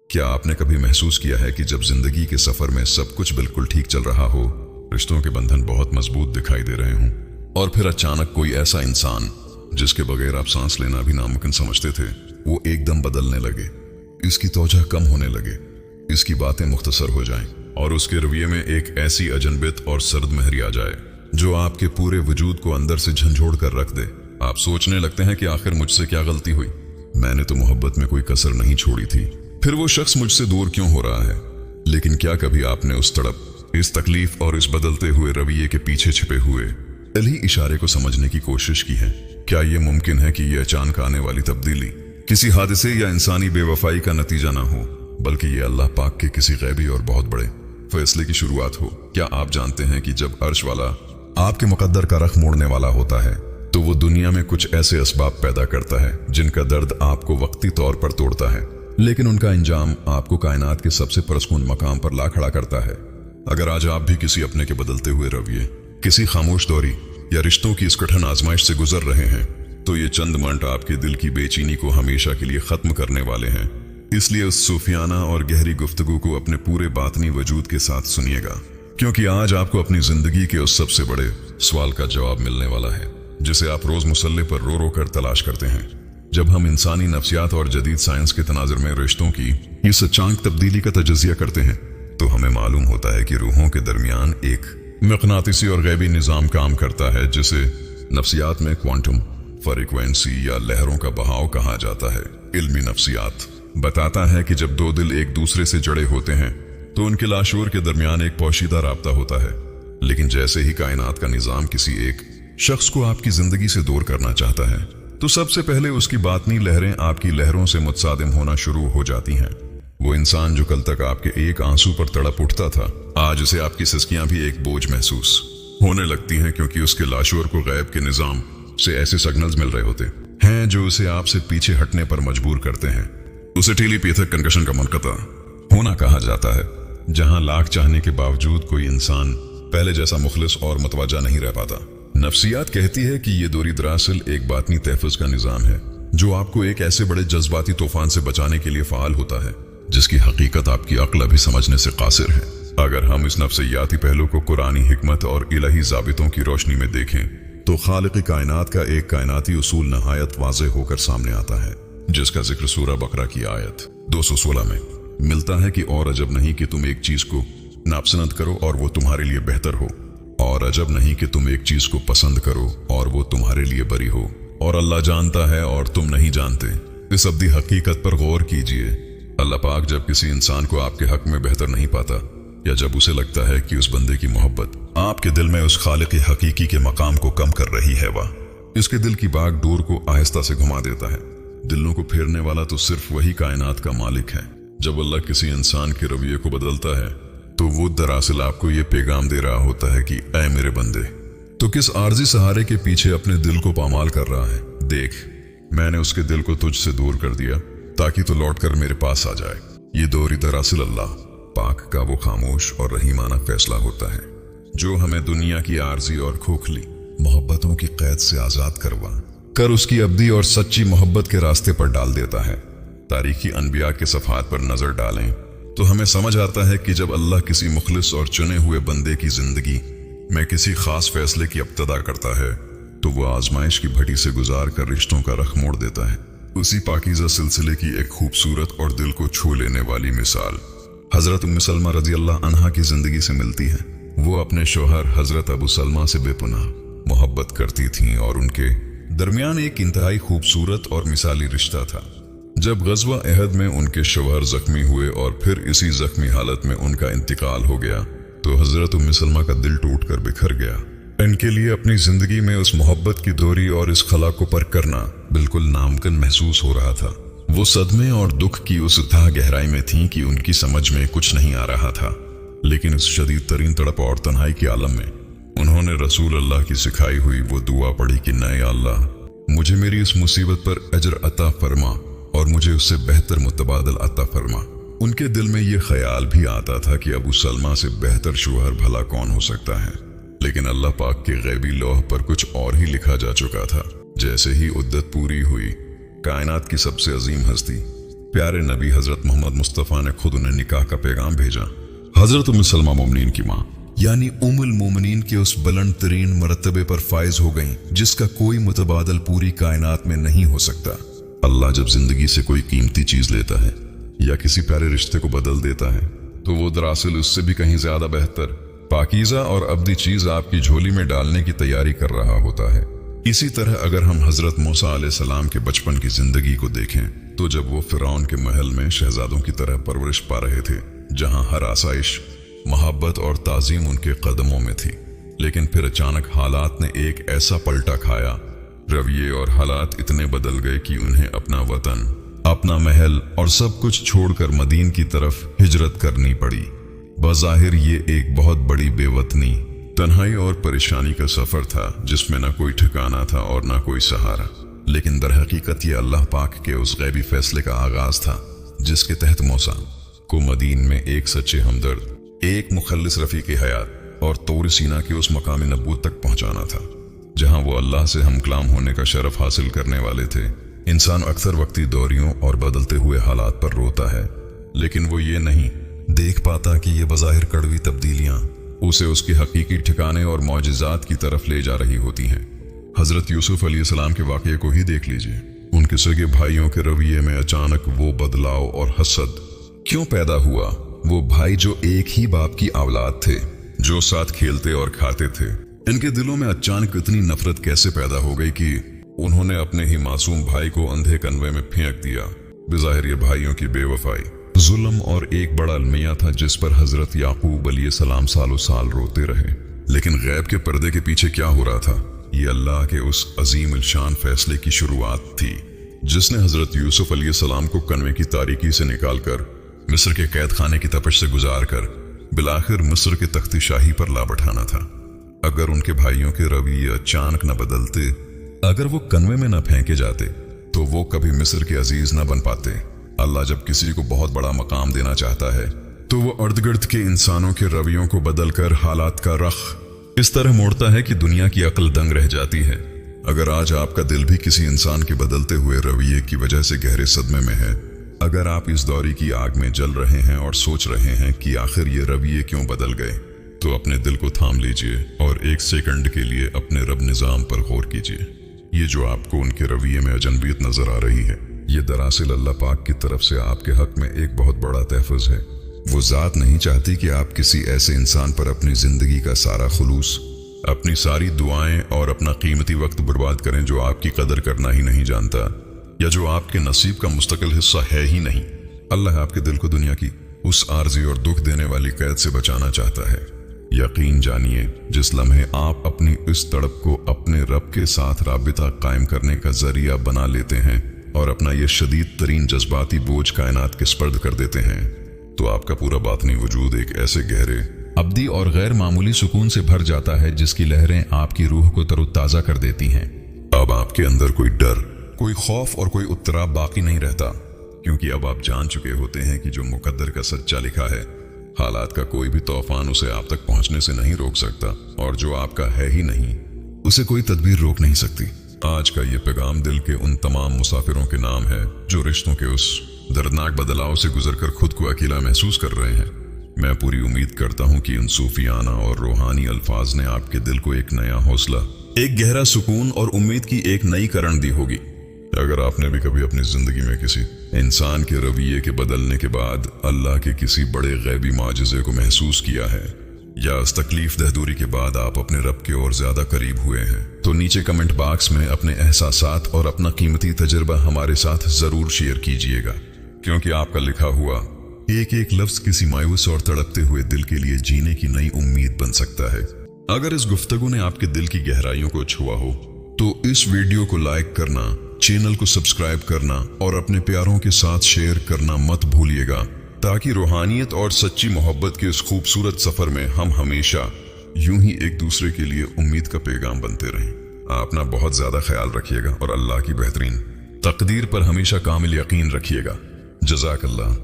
क्या आपने कभी महसूस किया है कि जब जिंदगी के सफर में सब कुछ बिल्कुल ठीक चल रहा हो, रिश्तों के बंधन बहुत मजबूत दिखाई दे रहे हों, और फिर अचानक कोई ऐसा इंसान जिसके बगैर आप सांस लेना भी नामुमकिन समझते थे, वो एकदम बदलने लगे, इसकी तौजह कम होने लगे, इसकी बातें मुख्तसर हो जाएं, और उसके रवैये में एक ऐसी अजनबियत और सर्द महरी आ जाए जो आपके पूरे वजूद को अंदर से झंझोड़ कर रख दे। आप सोचने लगते हैं कि आखिर मुझसे क्या गलती हुई, मैंने तो मोहब्बत में कोई कसर नहीं छोड़ी थी, फिर वो शख्स मुझसे दूर क्यों हो रहा है। लेकिन क्या कभी आपने उस तड़प, इस तकलीफ और इस बदलते हुए रवैये के पीछे छिपे हुए इलाही इशारे को समझने की कोशिश की है? क्या ये मुमकिन है कि ये अचानक आने वाली तब्दीली किसी हादसे या इंसानी बेवफाई का नतीजा ना हो, बल्कि ये अल्लाह पाक के किसी गैबी और बहुत बड़े फैसले की शुरुआत हो? क्या आप जानते हैं कि जब अर्श वाला आपके मुकद्दर का रख मोड़ने वाला होता है तो वो दुनिया में कुछ ऐसे असबाब पैदा करता है जिनका दर्द आपको वक्ती तौर पर तोड़ता है, लेकिन उनका अंजाम आपको कायनात के सबसे पुरस्कून मकाम पर ला खड़ा करता है। अगर आज आप भी किसी अपने के बदलते हुए रवैये, किसी खामोश दौरी या रिश्तों की इस कठिन आजमाइश से गुजर रहे हैं, तो ये चंद मिनट आपके दिल की बेचैनी को हमेशा के लिए खत्म करने वाले हैं। इसलिए उस सूफियाना और गहरी गुफ्तगू को अपने पूरे बातनी वजूद के साथ सुनिएगा, क्योंकि आज आपको अपनी जिंदगी के उस सबसे बड़े सवाल का जवाब मिलने वाला है जिसे आप रोज मुसल्ले पर रो रो कर तलाश करते हैं। जब हम इंसानी नफ्सियात और जदीद साइंस के तनाजुर में रिश्तों की इस अचानक तब्दीली का तजज़िया करते हैं, तो हमें मालूम होता है कि रूहों के दरमियान एक मक़नातिसी और गैबी निज़ाम काम करता है जिसे नफ्सियात में क्वांटम फ्रीक्वेंसी या लहरों का बहाव कहा जाता है। इल्मी नफ्सियात बताता है कि जब दो दिल एक दूसरे से जुड़े होते हैं तो उनके लाशूर के दरमियान एक पोशीदा राब्ता होता है, लेकिन जैसे ही कायनात का निज़ाम किसी एक शख्स को आपकी जिंदगी से दूर करना चाहता है तो सबसे पहले उसकी बातनी लहरें आपकी लहरों से मुतसादिम होना शुरू हो जाती हैं। वो इंसान जो कल तक आपके एक आंसू पर तड़प उठता था, आज उसे आपकी सिसकियां भी एक बोझ महसूस होने लगती हैं, क्योंकि उसके लाशूर को गैब के निजाम से ऐसे सिग्नल्स मिल रहे होते हैं जो उसे आपसे पीछे हटने पर मजबूर करते हैं। उसे टीली पीथक कंकशन का मुनक़ता होना कहा जाता है, जहां लाख चाहने के बावजूद कोई इंसान पहले जैसा मुखलिस और मुतवज्जा नहीं रह पाता। नफ्सियात कहती है कि ये दूरी दरअसल एक बातनी तहफ़्फ़ुज़ का निज़ाम है जो आपको एक ऐसे बड़े जज्बाती तूफान से बचाने के लिए फ़ाल होता है जिसकी हकीकत आपकी अक्ल अभी समझने से कासिर है। अगर हम इस नफ्सियाती पहलू को कुरानी हिकमत और इलाही ज़ाबितों की रोशनी में देखें तो खालिक़ कायनात का एक कायनाती उसूल नहायत वाज़ेह होकर सामने आता है, जिसका जिक्र सूरह बकरा की आयत 216 में मिलता है कि और अजब नहीं कि तुम एक चीज़ को नापसंद करो और वो तुम्हारे लिए बेहतर हो, और अजब नहीं कि तुम एक चीज को पसंद करो और वो तुम्हारे लिए बरी हो, और अल्लाह जानता है और तुम नहीं जानते। इस अब्दी हकीकत पर गौर कीजिए। अल्लाह पाक जब किसी इंसान को आपके हक में बेहतर नहीं पाता, या जब उसे लगता है कि उस बंदे की मोहब्बत आपके दिल में उस खालिक हकीकी के मकाम को कम कर रही है, वाह इसके दिल की बाग डोर को आहिस्ता से घुमा देता है। दिलों को फेरने वाला तो सिर्फ वही कायनात का मालिक है। जब अल्लाह किसी इंसान के रवैये को बदलता है तो वो दरअसल आपको ये पैगाम दे रहा होता है कि ऐ मेरे बंदे, तो किस आर्जी सहारे के पीछे अपने दिल को पामाल कर रहा है। देख, मैंने उसके दिल को तुझसे दूर कर दिया ताकि तू लौट कर मेरे पास आ जाए। ये दौरी दरअसल अल्लाह पाक का वो खामोश और रहीमाना फैसला होता है जो हमें दुनिया की आर्जी और खोखली मोहब्बतों की कैद से आजाद करवा कर उसकी अब्दी और सच्ची मोहब्बत के रास्ते पर डाल देता है। तारीखी अनबिया के सफात पर नजर डालें तो हमें समझ आता है कि जब अल्लाह किसी मुखलिस और चुने हुए बंदे की जिंदगी में किसी खास फैसले की इब्तिदा करता है तो वो आजमाइश की भट्टी से गुजार कर रिश्तों का रख मोड़ देता है। उसी पाकीज़ा सिलसिले की एक खूबसूरत और दिल को छू लेने वाली मिसाल हजरत उम्मे सलमा रजी अल्लाह अन्हा की जिंदगी से मिलती है। वो अपने शौहर हजरत अबू सलमा से बेपनाह मोहब्बत करती थीं और उनके दरमियान एक इंतहाई खूबसूरत और मिसाली रिश्ता था। जब गज़वा अहद में उनके शौहर जख्मी हुए और फिर इसी जख्मी हालत में उनका इंतकाल हो गया तो हजरत उम्मे सलमा का दिल टूट कर बिखर गया। इनके लिए अपनी जिंदगी में उस मोहब्बत की दोरी और इस खला को पर करना बिल्कुल नामुमकिन महसूस हो रहा था। वो सदमे और दुख की उस तह गहराई में थीं कि उनकी समझ में कुछ नहीं आ रहा था, लेकिन इस शदीद तरीन तड़प और तन्हाई के आलम में उन्होंने रसूल अल्लाह की सिखाई हुई वो दुआ पढ़ी कि नए अल्लाह, मुझे मेरी इस मुसीबत पर अजर अता फरमा और मुझे उससे बेहतर मुतबादल अता फरमा। उनके दिल में ये ख्याल भी आता था कि अबू सलमा से बेहतर शौहर भला कौन हो सकता है, लेकिन अल्लाह पाक के गैबी लौह पर कुछ और ही लिखा जा चुका था। जैसे ही उद्दत पूरी हुई, कायनात की सबसे अजीम हस्ती प्यारे नबी हजरत मोहम्मद मुस्तफ़ा ने खुद उन्हें निकाह का पैगाम भेजा। हजरत उम्मे सलमा मोमिनीन की माँ यानी उम्मुल मोमिनीन के उस बुलंद तरीन मरतबे पर फायज हो गईं जिसका कोई मुतबादल पूरी कायनात में नहीं हो सकता। अल्लाह जब जिंदगी से कोई कीमती चीज लेता है या किसी प्यारे रिश्ते को बदल देता है तो वो दरअसल उससे भी कहीं ज्यादा बेहतर, पाकीज़ा और अब्दी चीज आपकी झोली में डालने की तैयारी कर रहा होता है। इसी तरह अगर हम हजरत मूसा अलैहिस्सलाम के बचपन की जिंदगी को देखें तो जब वो फिरौन के महल में शहजादों की तरह परवरिश पा रहे थे, जहां हर आसाइश, मोहब्बत और ताजीम उनके कदमों में थी, लेकिन फिर अचानक हालात ने एक ऐसा पलटा खाया, रवैये और हालात इतने बदल गए कि उन्हें अपना वतन, अपना महल और सब कुछ छोड़कर मदीन की तरफ हिजरत करनी पड़ी। बज़ाहिर ये एक बहुत बड़ी बेवतनी, तन्हाई और परेशानी का सफर था जिसमें न कोई ठिकाना था और न कोई सहारा, लेकिन दर हकीकत ये अल्लाह पाक के उस गैबी फैसले का आगाज था जिसके तहत मूसा को मदीन में एक सच्चे हमदर्द, एक मुखल्लिस रफीक हयात और तौर सीना के उस मकाम नबूत तक पहुंचाना था जहां वो अल्लाह से हमकलाम होने का शरफ हासिल करने वाले थे। इंसान अक्सर वक्ती दौरियों और बदलते हुए हालात पर रोता है, लेकिन वो ये नहीं देख पाता कि ये बज़ाहिर कड़वी तब्दीलियां उसे उसके हकीकी ठिकाने और मौजिज़ात की तरफ ले जा रही होती हैं। हजरत यूसुफ अलैहिस्सलाम के वाक़ये को ही देख लीजिए। उनके सगे भाइयों के रवैये में अचानक वो बदलाव और हसद क्यों पैदा हुआ? वो भाई जो एक ही बाप की औलाद थे, जो साथ खेलते और खाते थे, इनके दिलों में अचानक इतनी नफरत कैसे पैदा हो गई कि उन्होंने अपने ही मासूम भाई को अंधे कन्वे में फेंक दिया। बज़ाहिर ये भाइयों की बेवफाई, जुल्म और एक बड़ा अलमिया था जिस पर हजरत याकूब अलैहिस्सलाम सालों साल रोते रहे। लेकिन गैब के पर्दे के पीछे क्या हो रहा था? ये अल्लाह के उस अजीम इल्शान फैसले की शुरुआत थी जिसने हजरत यूसुफ अलैहिस्सलाम को कन्वे की तारीकी से निकालकर मिस्र के कैद खाने की तपश से गुजार कर बिलाखिर मिस्र के तख्ती शाही पर ला बैठाना था। अगर उनके भाइयों के रवैये अचानक न बदलते, अगर वो कन्वे में न फेंके जाते, तो वो कभी मिस्र के अजीज न बन पाते। अल्लाह जब किसी को बहुत बड़ा मकाम देना चाहता है तो वो अर्द गिर्द के इंसानों के रवैयों को बदलकर हालात का रख इस तरह मोड़ता है कि दुनिया की अक्ल दंग रह जाती है। अगर आज आपका दिल भी किसी इंसान के बदलते हुए रवैये की वजह से गहरे सदमे में है, अगर आप इस दौरी की आग में जल रहे हैं और सोच रहे हैं कि आखिर ये रवैये क्यों बदल गए, तो अपने दिल को थाम लीजिए और एक सेकंड के लिए अपने रब निजाम पर गौर कीजिए। ये जो आपको उनके रवैये में अजनबियत नजर आ रही है, ये दरअसल अल्लाह पाक की तरफ से आपके हक में एक बहुत बड़ा तहफ़्फ़ुज़ है। वो ज़ात नहीं चाहती कि आप किसी ऐसे इंसान पर अपनी जिंदगी का सारा खुलूस, अपनी सारी दुआएं और अपना कीमती वक्त बर्बाद करें जो आपकी कदर करना ही नहीं जानता या जो आपके नसीब का मुस्तकिल हिस्सा है ही नहीं। अल्लाह आपके दिल को दुनिया की उस आर्जी और दुख देने वाली कैद से बचाना चाहता है। यकीन जानिए, जिस लम्हे आप अपनी इस तड़प को अपने रब के साथ राबिता कायम करने का जरिया बना लेते हैं और अपना ये शदीद तरीन जज्बाती बोझ कायनात के स्पर्द कर देते हैं, तो आपका पूरा बातनी वजूद एक ऐसे गहरे, अब्दी और गैर मामूली सुकून से भर जाता है जिसकी लहरें आपकी रूह को तरोताजा कर देती हैं। अब आपके अंदर कोई डर, कोई खौफ और कोई उत्तराब बाकी नहीं रहता, क्योंकि अब आप जान चुके होते हैं कि जो मुकद्दर का सच्चा लिखा है, हालात का कोई भी तूफान उसे आप तक पहुंचने से नहीं रोक सकता, और जो आपका है ही नहीं उसे कोई तदबीर रोक नहीं सकती। आज का ये पैगाम दिल के उन तमाम मुसाफिरों के नाम है जो रिश्तों के उस दर्दनाक बदलाव से गुजरकर खुद को अकेला महसूस कर रहे हैं। मैं पूरी उम्मीद करता हूँ कि उन सूफियाना और रूहानी अल्फाज ने आपके दिल को एक नया हौसला, एक गहरा सुकून और उम्मीद की एक नई करण दी होगी। अगर आपने भी कभी अपनी जिंदगी में किसी इंसान के रवैये के बदलने के बाद अल्लाह के किसी बड़े गैबी माजिज़े को महसूस किया है, या इस तकलीफ दह दूरी के बाद आप अपने रब के और ज्यादा करीब हुए हैं, तो नीचे कमेंट बॉक्स में अपने एहसासात और अपना कीमती तजुर्बा हमारे साथ जरूर शेयर कीजिएगा, क्योंकि आपका लिखा हुआ एक एक लफ्ज किसी मायूस और तड़पते हुए दिल के लिए जीने की नई उम्मीद बन सकता है। अगर इस गुफ्तगू ने आपके दिल की गहराइयों को छुआ हो तो इस वीडियो को लाइक करना, चैनल को सब्सक्राइब करना और अपने प्यारों के साथ शेयर करना मत भूलिएगा, ताकि रूहानियत और सच्ची मोहब्बत के इस खूबसूरत सफर में हम हमेशा यूं ही एक दूसरे के लिए उम्मीद का पैगाम बनते रहें। अपना बहुत ज्यादा ख्याल रखिएगा और अल्लाह की बेहतरीन तकदीर पर हमेशा कामिल यकीन रखिएगा। जज़ाकल्लाह।